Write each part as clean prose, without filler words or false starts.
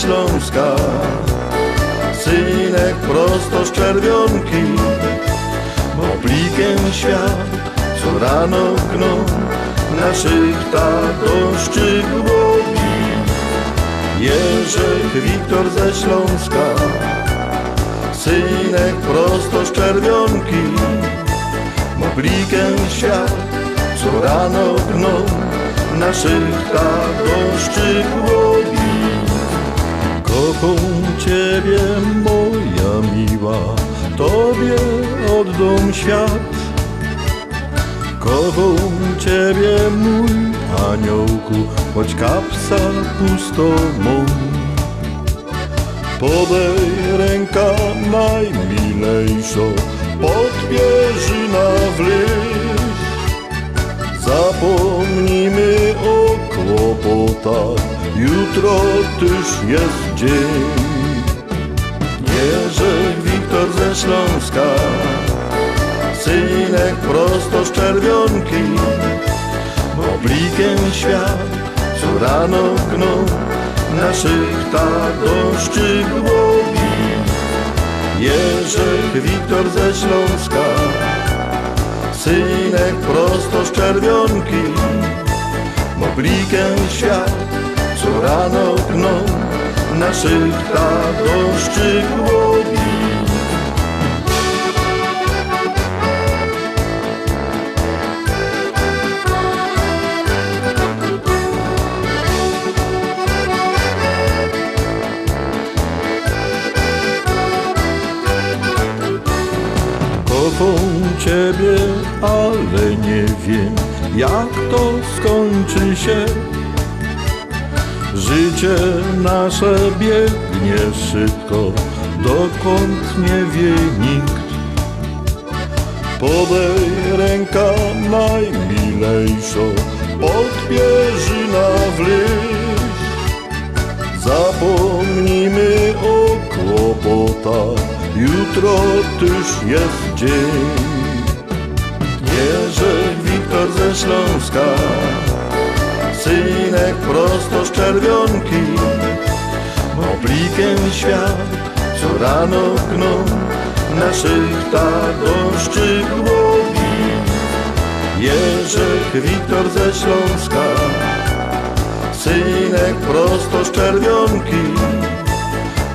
Śląska, synek prosto z Czerwionki, oblikiem świat, co rano gną naszych tatoszczych głowi. Jerzek Wiktor ze Śląska, synek prosto z Czerwionki, oblikiem świat, co rano gną naszych tatoszczych głowi. Kocham Ciebie, moja miła, Tobie oddam świat. Kocham Ciebie, mój aniołku, choć kapsa pusto mą. Podaj ręka najmilejszo, podpierzyna w liść. Zapomnijmy o kłopotach, jutro też jest dzień. Jerzek Wiktor ze Śląska, synek prosto z Czerwionki, oblikiem świat, co rano gną naszych tatoszczych głowi. Jerzek Wiktor ze Śląska, synek prosto z Czerwionki, oblikiem świat, co rano gną naszych tatoszczych głowi. Kocham Ciebie, ale nie wiem, jak to skończy się. Życie nasze biegnie szybko, dokąd nie wie nikt. Podaj ręka najmilejszo, podpierzyna w liść. Zapomnijmy o kłopotach, jutro też jest dzień. Jerzek Wiktor ze Śląska, synek prosto z Czerwionki, oblikiem świat, co rano gną naszych tatoszczych głowi. Jerzek Wiktor ze Śląska, synek prosto z Czerwionki,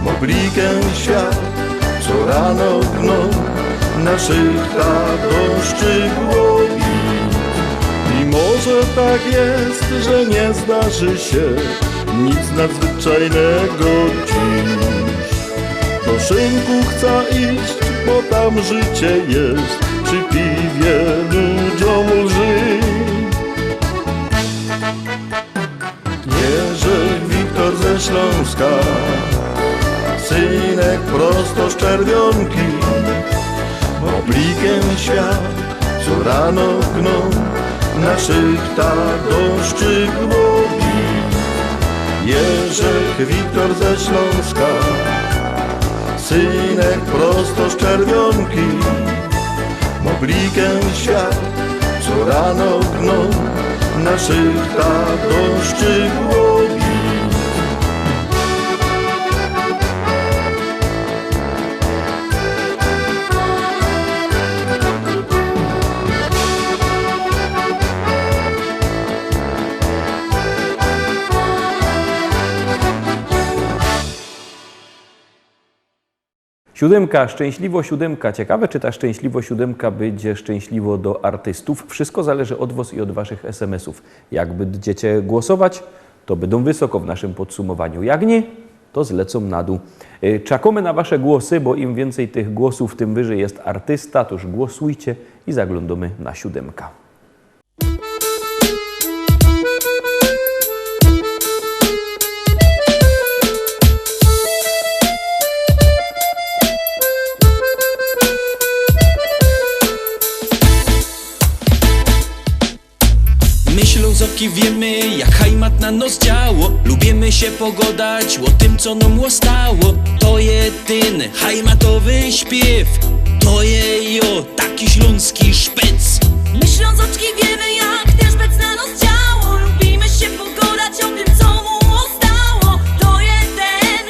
oblikiem świat, co rano gną naszych tatoszczych głowi. I może tak jest, że nie zdarzy się nic nadzwyczajnego dziś. Do szynku chcę iść, bo tam życie jest, przy piwie ludziom lży. Jerzek Wiktor ze Śląska, synek prosto z Czerwionki, oblikiem świat, co rano gną naszych tatoszczych głowi. Jerzek Wiktor ze Śląska, synek prosto z Czerwionki, oblikiem świat, co rano gną naszych tatoszczych głowi. Siódemka, szczęśliwo siódemka. Ciekawe, czy ta szczęśliwo siódemka będzie szczęśliwo do artystów. Wszystko zależy od was i od waszych SMS-ów. Jak będziecie głosować, to będą wysoko w naszym podsumowaniu. Jak nie, to zlecą na dół. Czekamy na wasze głosy, bo im więcej tych głosów, tym wyżej jest artysta. To już głosujcie i zaglądamy na siódemka. Ślązoki wiemy, jak hajmat na nos działo. Lubimy się pogodać o tym, co nam łostało. To jedyny hajmatowy śpiew, to jejo, taki śląski szpec. My Ślązoczki wiemy, jak ten szpec na nos działo. Lubimy się pogodać o tym, co mu ostało. To jeden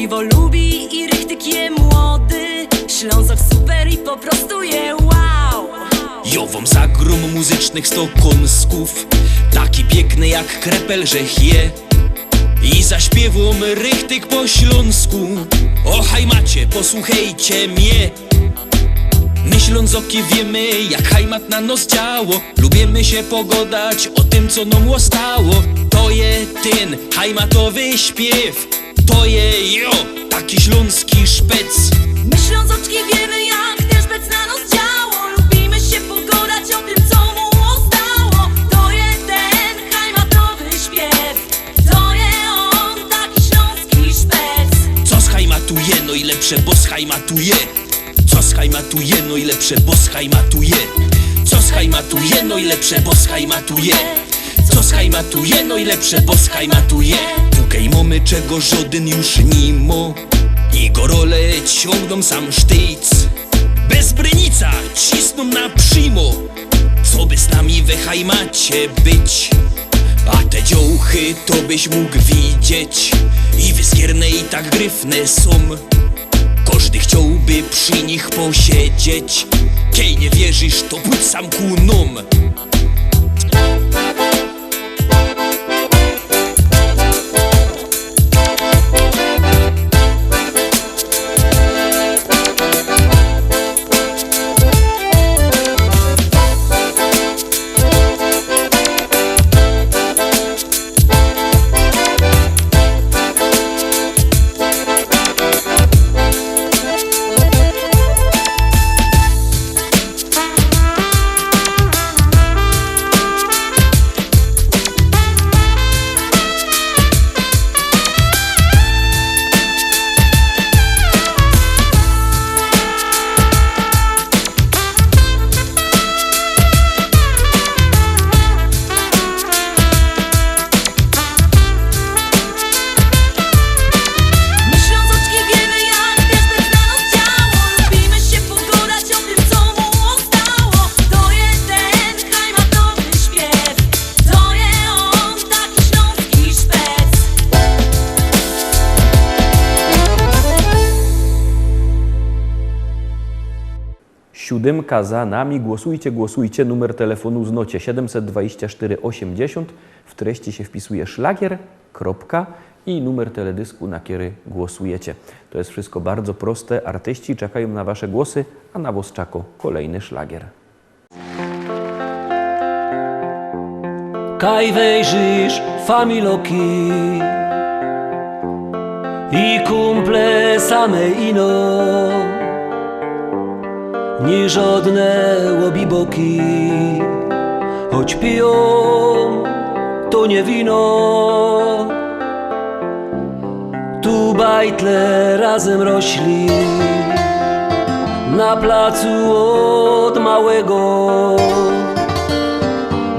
piwo lubi i rychtyk je młody. Ślązok super i po prostu je wow. Jo wam zagrom muzycznych stokąsków, taki piękny jak krepel, że je. I zaśpiewam rychtyk po śląsku. O hajmacie, posłuchajcie mnie. My Ślązoki wiemy, jak hajmat na nos działo. Lubimy się pogodać o tym, co nam ostało. To je ten hajmatowy śpiew, to je jo, taki śląski szpec. My Ślązoczki wiemy, jak ten szpec na nos działo. Lubimy się pogodać o tym, co mu ostało. To je ten hajmatowy śpiew, to je on, taki śląski szpec. Co schajmatuje, no i lepsze, bo schajmatuje. Co schajmatuje, no i lepsze, bo schajmatuje. Co schajmatuje, no i lepsze, bo schajmatuje. Co schajmatuje, no i lepsze, bo schajmatuje. Tukaj mamy czego żaden już nie ma. I gorole ciągną sam sztyc. Bez brynica cisną na przymo. Co by z nami we hajmacie być? A te dziołchy to byś mógł widzieć. I wyskierne i tak gryfne są. Każdy chciałby przy nich posiedzieć. Kiej nie wierzysz, to pójdź sam ku nam. Siódemka za nami. Głosujcie, głosujcie. Numer telefonu znocie 724 80. W treści się wpisuje szlagier, kropka i numer teledysku, na który głosujecie. To jest wszystko bardzo proste. Artyści czekają na wasze głosy, a na was czako kolejny szlagier. Kaj wejrzysz familoki i kumple same ino, ni żadne łobiboki, choć piją to nie wino. Tu bajtle razem rośli, na placu od małego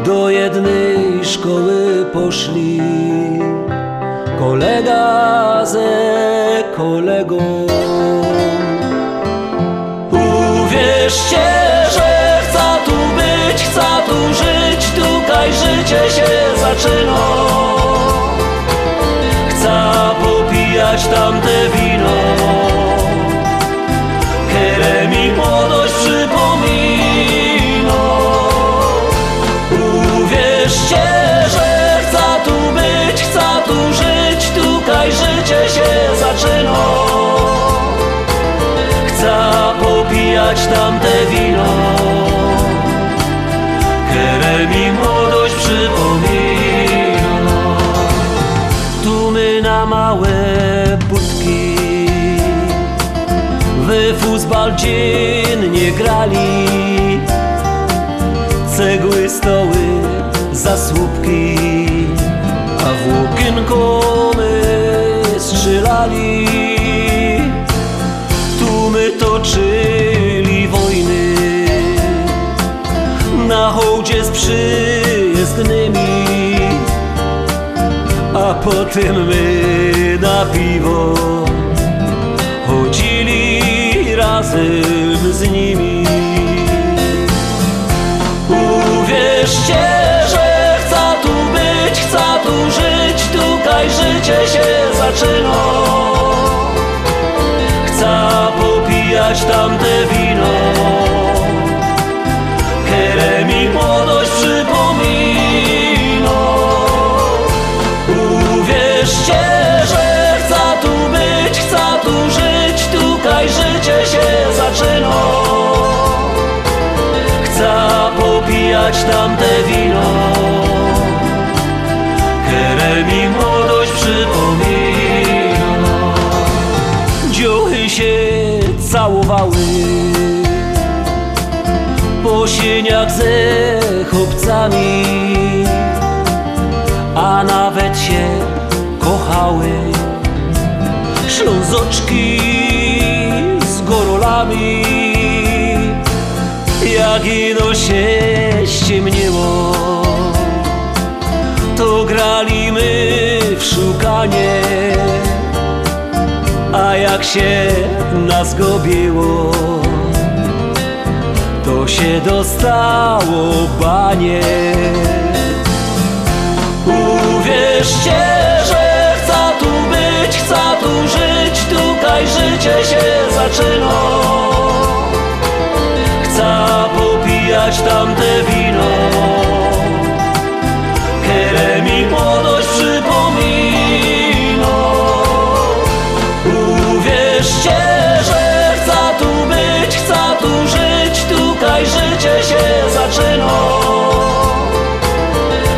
do jednej szkoły poszli, kolega ze kolegą. Uwierzcie, że chcę tu być, chcę tu żyć, tutaj życie się zaczyna. Chcę popijać tamte wino, które mi młodość przypomina. Uwierzcie, że chcę tu być, chcę tu żyć, tutaj życie się zaczyna. Chcę popijać tamte wino, które mi młodość przypomina. Tu my na małe budki we futbal dziennie grali, cegły, stoły, zasłupki, a w łokienko my strzelali. Tu my toczyli wojny na hołdzie z przyjezdnymi, a potem my na piwo chodzili razem z nimi. Uwierzcie, że chcę tu być, chcę tu żyć, tutaj życie się zaczyna. popijać tamte wino, które mi młodość przypomina. Dziuchy się całowały po sieniach ze chłopcami, a nawet się kochały Ślązoczki z gorolami. Jak ino się ściemniło, to grali my w szukanie, a jak się nas gobiło, to się dostało banie. Uwierzcie, że chcę tu być, chcę tu żyć, tutaj życie się zaczyna. Chcę popijać tamte wino, które mi młodość przypomina. Uwierzcie, że chcę tu być, chcę tu żyć, tutaj życie się zaczyna.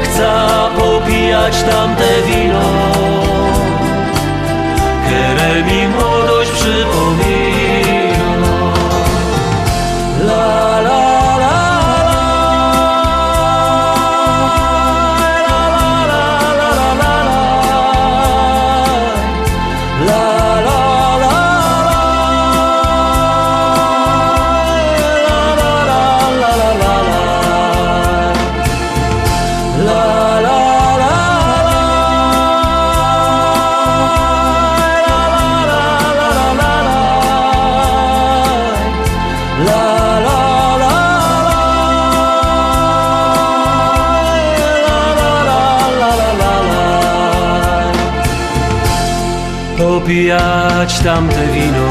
Chcę popijać tamte wino, które mi młodość przypomina. La la la popijać tamte wino,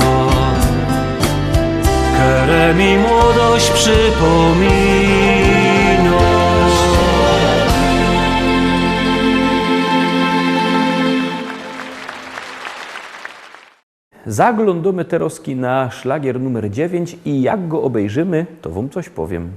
które mi młodość przypomina. Zaglądamy teraz na szlagier numer 9 i jak go obejrzymy, to wam coś powiem.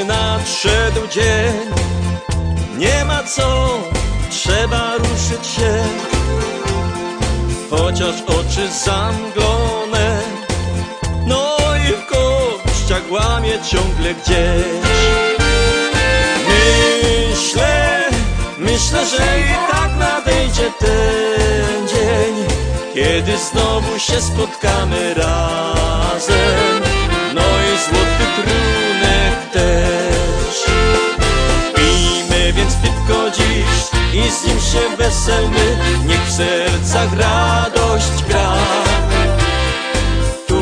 Nadszedł dzień, nie ma co, trzeba ruszyć się. Chociaż oczy zamglone, no i w kościach łamie ciągle gdzieś. Myślę, że i tak nadejdzie ten dzień, kiedy znowu się spotkamy razem, no i złoty trunek też. Pijmy więc piwko dziś i z nim się weselmy, niech w sercach radość gra. Tu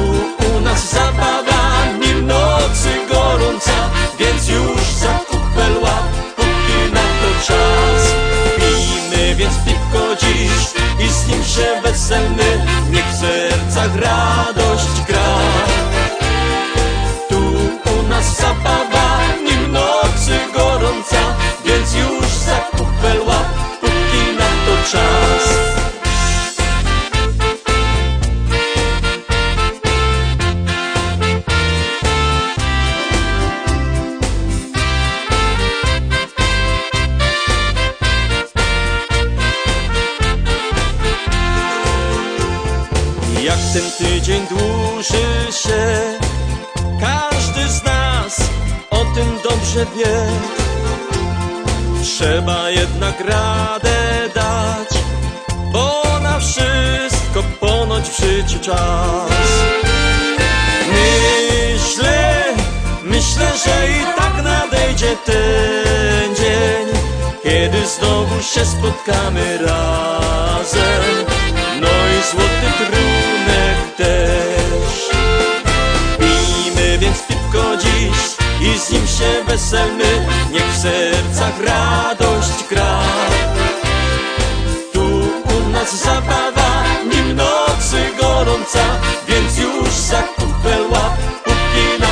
u nas zabawa, ni w nocy gorąca, więc już za kupel łap, póki na to czas. Pijmy więc piwko dziś i z nim się weselmy, niech w sercach radość gra. Tu u nas zabawa, ni w nocy gorąca, więc już za kupel łap, póki na to czas. Jak ten tydzień dłuży się, każdy z nas o tym dobrze wie. Trzeba jednak radę dać, bo na wszystko ponoć w życiu czas. Myślę, że i tak nadejdzie ten dzień, kiedy znowu się spotkamy razem, no i złoty trunek też. Pijmy więc piwko dziś i z nim się weselmy, niech w sercach radość gra. Tu u nas zabawa, ni w nocy gorąca, więc już za kupel łap, póki na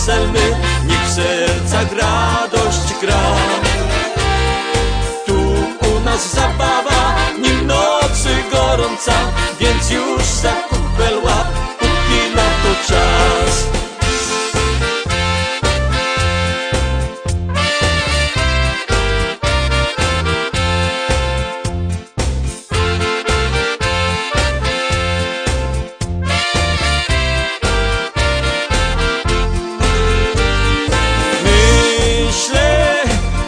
weselmy, niech w sercach radość gra. Tu u nas zabawa, nim nocy gorąca, więc już za kupel łap, póki na to czas.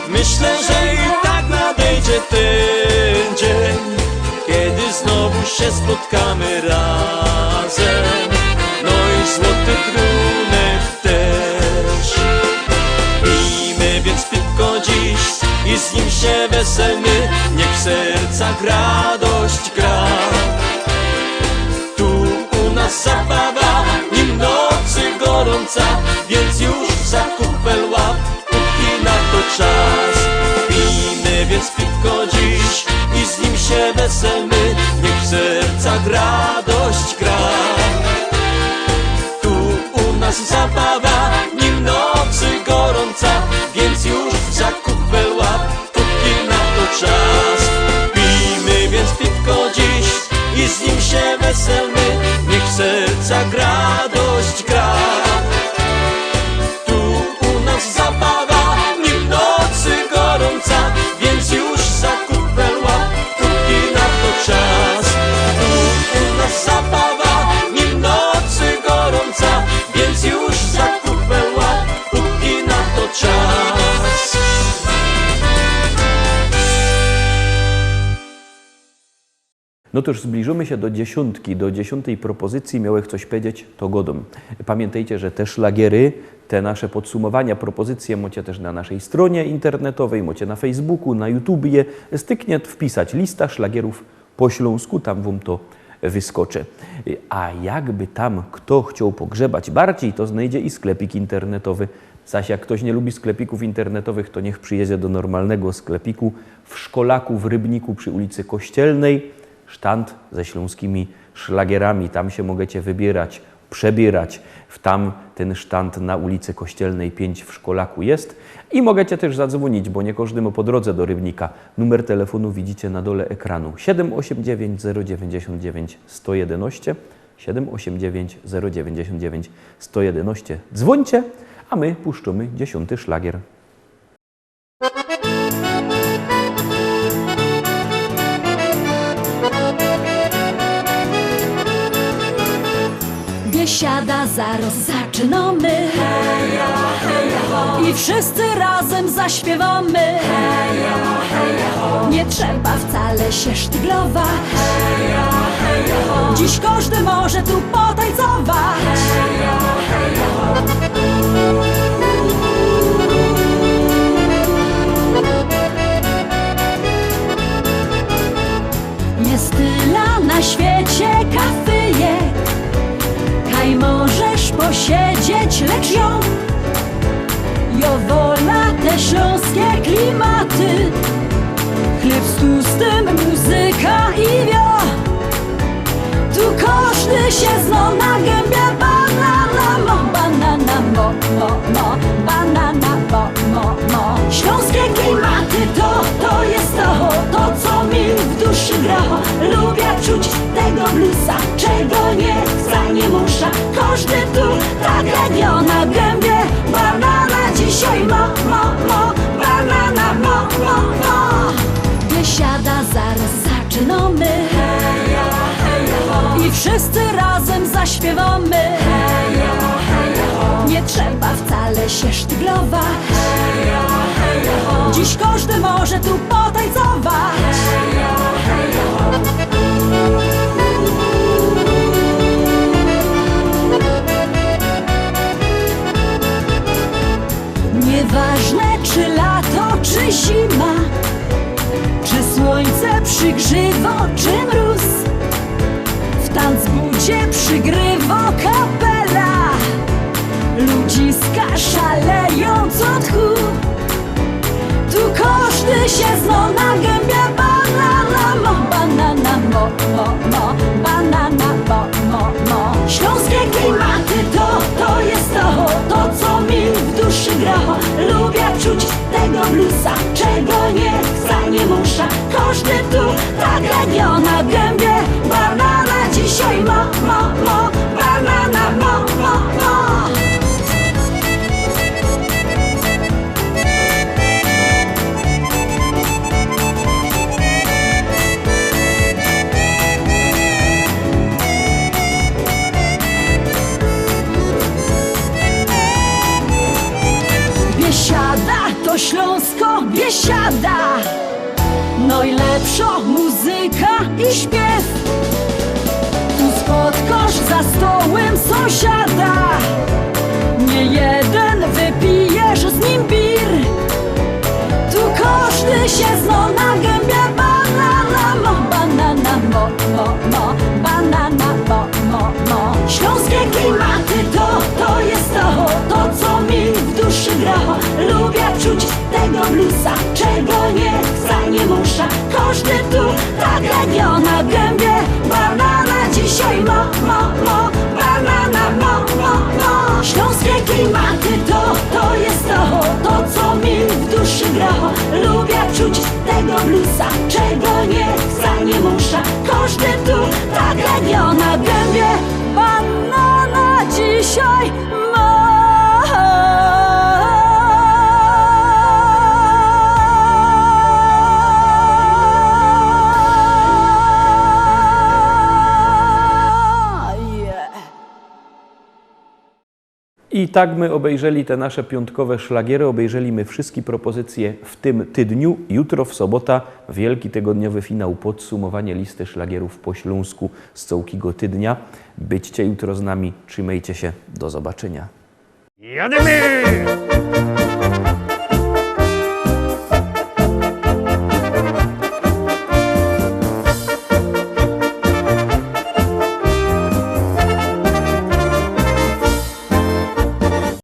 Myślę, że i tak nadejdzie ten dzień, kiedy znowu się spotkamy razem. No i złoty trunek też. Pijmy więc piwko dziś i z nim się weselmy, niech w sercach radość gra. Tu u nas zabawa, nim nocy gorąca, więc już za kupel łap, póki na to czas. Pijmy więc piwko dziś i z nim się weselmy, niech w sercach radość gra. Tu u nas zabawa, nim nocy gorąca, więc już za kupel łap, póki na to czas. Pijmy więc piwko dziś i z nim się weselmy, niech w sercach radość gra. Tu u nas zabawa, nim nocy gorąca, więc już za kupel łap, póki na to czas. Tu u nas zabawa, nim nocy gorąca, więc już za kupel łap, póki na to czas. No to już zbliżymy się do dziesiątki. Do 10. propozycji miałeś coś powiedzieć, to godom. Pamiętajcie, że te szlagiery, te nasze podsumowania, propozycje macie też na naszej stronie internetowej, macie na Facebooku, na YouTubie. Styknie wpisać lista szlagierów po śląsku, tam wam to wyskoczy. A jakby tam kto chciał pogrzebać bardziej, to znajdzie i sklepik internetowy. Zaś jak ktoś nie lubi sklepików internetowych, to niech przyjedzie do normalnego sklepiku w Szkolaku, w Rybniku przy ulicy Kościelnej. Sztand ze śląskimi szlagierami, tam się możecie wybierać, przebierać. Tam ten sztand na ulicy Kościelnej 5 w Szkolaku jest. I możecie też zadzwonić, bo nie każdemu po drodze do Rybnika. Numer telefonu widzicie na dole ekranu. 789 099 111. 789 099 111. Dzwońcie, a my puszczymy 10. szlagier. Biesiada zaraz zaczynamy, heja, heja, ho. I wszyscy razem zaśpiewamy, heja, heja, ho. Nie trzeba wcale się sztyglować, heja, heja, ho. Dziś każdy może tu potańcować, heja, heja, ho. Jest tyle na świecie kafyjek, kaj możesz posiedzieć, lecz ją wola te śląskie klimaty. Chleb z tłustym, muzyka i wio. Tu każdy się zna na gębie. Banana mo, banana mo, mo, mo. Banana mo, mo, mo. Śląskie klimaty to jest to co mi w duszy gra. Lubię czuć tego bluesa, czego nie chcę, nie muszę. Każdy tu tak jak ja na gębie. Banana dzisiaj mo, mo, mo. Banana mo, mo, mo. Biesiada zaraz zaczynamy, heja, heja, ho. I wszyscy razem zaśpiewamy, heja, heja, ho. Nie trzeba wcale się sztyglować, heja, heja, ho. Dziś każdy może tu potańcować, heja, heja, ho. Nieważne czy lato, czy zima, czy słońce przygrzywo, czy mróz, w tanzbudzie przygrywo kapela, ludziska szalejąc od tchu. Tu każdy się zna na gębie. Banana mo, banana mo, mo, mo. Banana mo, mo, mo. Śląskie klimaty to jest to co mi tego bluesa, czego nie chcę, nie muszę. Każdy tu tak jak ja na gębie. Banana dzisiaj ma, banana ma. Biesiada to Śląsko, Biesiada. Najlepsza muzyka i śpiew. Tu spotkasz za stołem sąsiada. Nie jeden wypijesz z nim bir. Tu każdy się zna na gębie. Banana mo, banana mo, banana mo. Śląskie klimaty to jest to co mi w duszy gra. Lubię czuć tego bluesa, czego nie chcę, nie muszę. Każdy tu tak jak ja na gębie. Banana dzisiaj ma, banana mo. Śląskie klimaty to jest to co mi w duszy gra. Lubię czuć tego bluesa, czego nie chcę, nie muszę. Każdy tu tak jak ja na gębie. Banana dzisiaj ma. I tak my obejrzeli te nasze piątkowe szlagiery, obejrzeliśmy wszystkie propozycje w tym tydniu. Jutro w sobota wielki tygodniowy finał, podsumowanie listy szlagierów po śląsku z całkiego tydnia. Byćcie jutro z nami, trzymajcie się, do zobaczenia. Jademy!